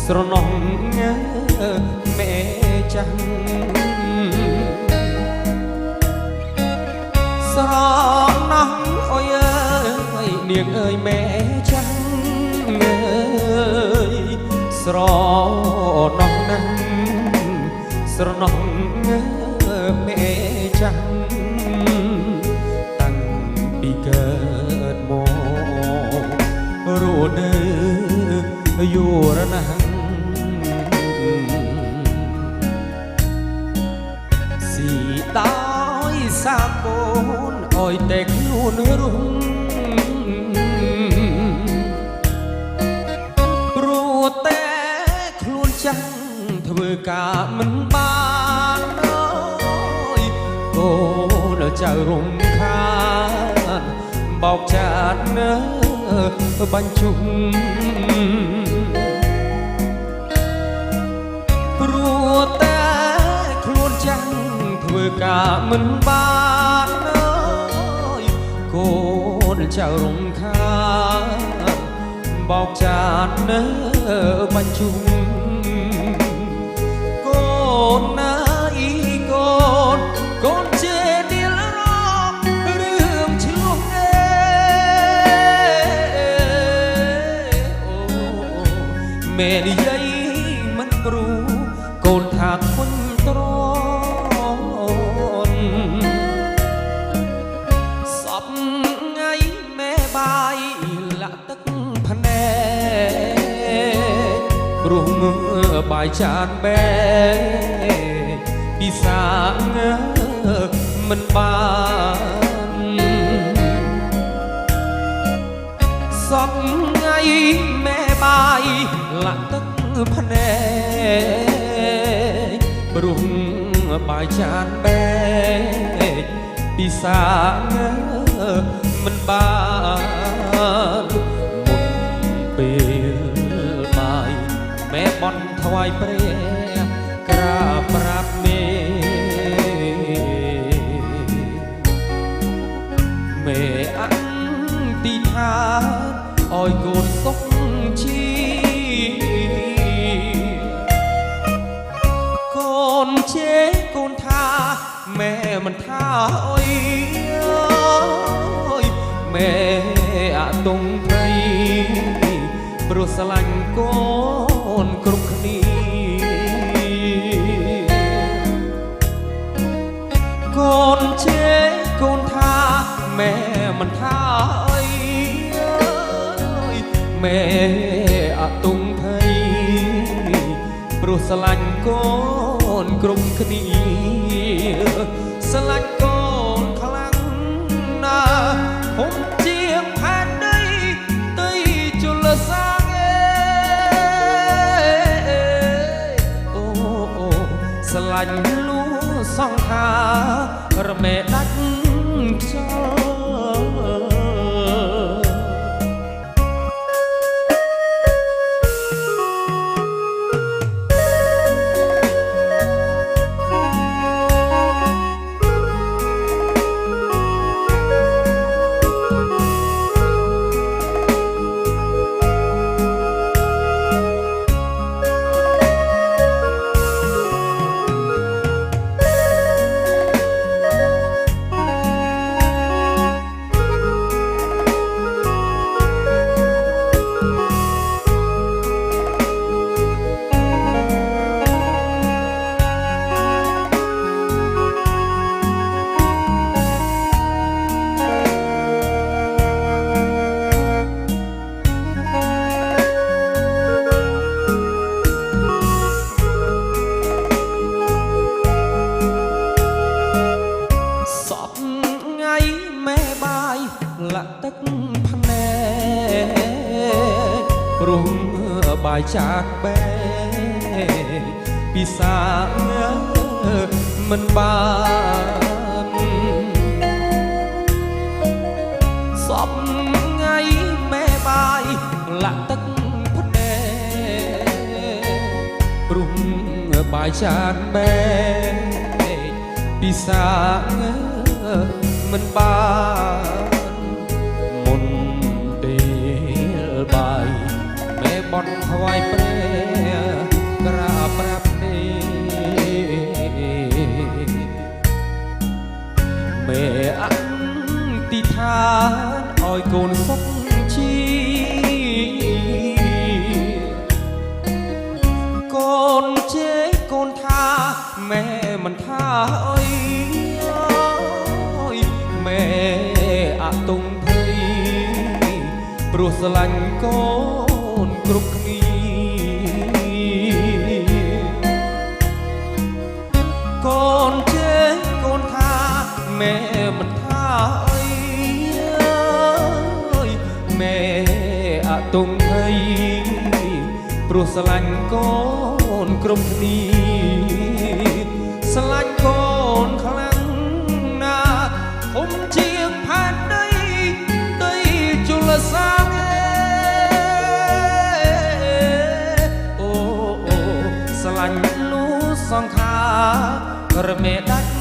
ស្រណោះមេចាស់ស្រណោះអើយនាងអើយមេចាស់អើយស្រណោះណាស់ស្រណោះមេចាស់តាំងពីកើតមករស់នៅយូរណាស់ស៊ីដោយសាកូនអើយតែខ្លួនរំព្រោះតែខ្លួនចាំងធ្វើការមិនបានអើយកូនចៅរំខានបោកចាត់នៅបញ្ជុំព្រោះតែខ្លួនចាំងធ្វើការមិនបានអើយកូនចៅរំខានបោកចាត់នៅបញ្ជុំកូនណាអ៊ីកូនជាឌីលរករឿងឆ្លោះមេនិយាយមិនព្រូកូនថាគុណត្រនសពថ្ងៃមេបាយលាក់ទឹកភ្នែកព្រោះមើលបាយចានបែពិសាមិនបានសពថ្ងៃមេបាយលាក់ទឹកភ្នែកព្រោះបាយចានបែកពិសាមិនបានមុនពេលបាយមេបន់ថ្វាយព្រះក្រាបប្រាប់មេអធិដ្ឋានឲ្យកូនសុខជីកូនជេរកូនថាម៉ែមិនថាអុយម៉ែអតុងភ័យព្រោះស្រឡាញ់កូនគ្រប់គ្នាកូនជេរកូនថាម៉ែមិនថាអីម៉ែអតុងភ័យព្រោះស្រឡាញ់កូនគ្រប់គ្នាស្រឡាញ់កូនខ្លាំងណាស់ហុំជាងផែនដីទីជលសាងអូស្រឡាញ់លួសង្ខារមេដាច់ខ្យល់បាយចាកបែពិសាមិនបានសពថ្ងៃមេបាយលាក់ទឹកភ្នែកព្រោះបាយចាកបែពិសាមិនបានមុនពេលបាយបន់ថ្វាយព្រះ នជេកកូនថាแม่มันท่าเอ้ยแม่อะตุงไทยព្រោះស្រឡាញ់កូនគ្រប់គ្នាកូនជេកូនថាแม่มันท่าเอ้ยแม่อะตุងไทยព្រោះស្រឡាញ់កូនគ្រប់គ្នាស្រឡាញ់កូនខ្លាំងណាស់ធំជាងផែនដីជលសាងអូស្រឡាញ់លូសងខារមេដាច់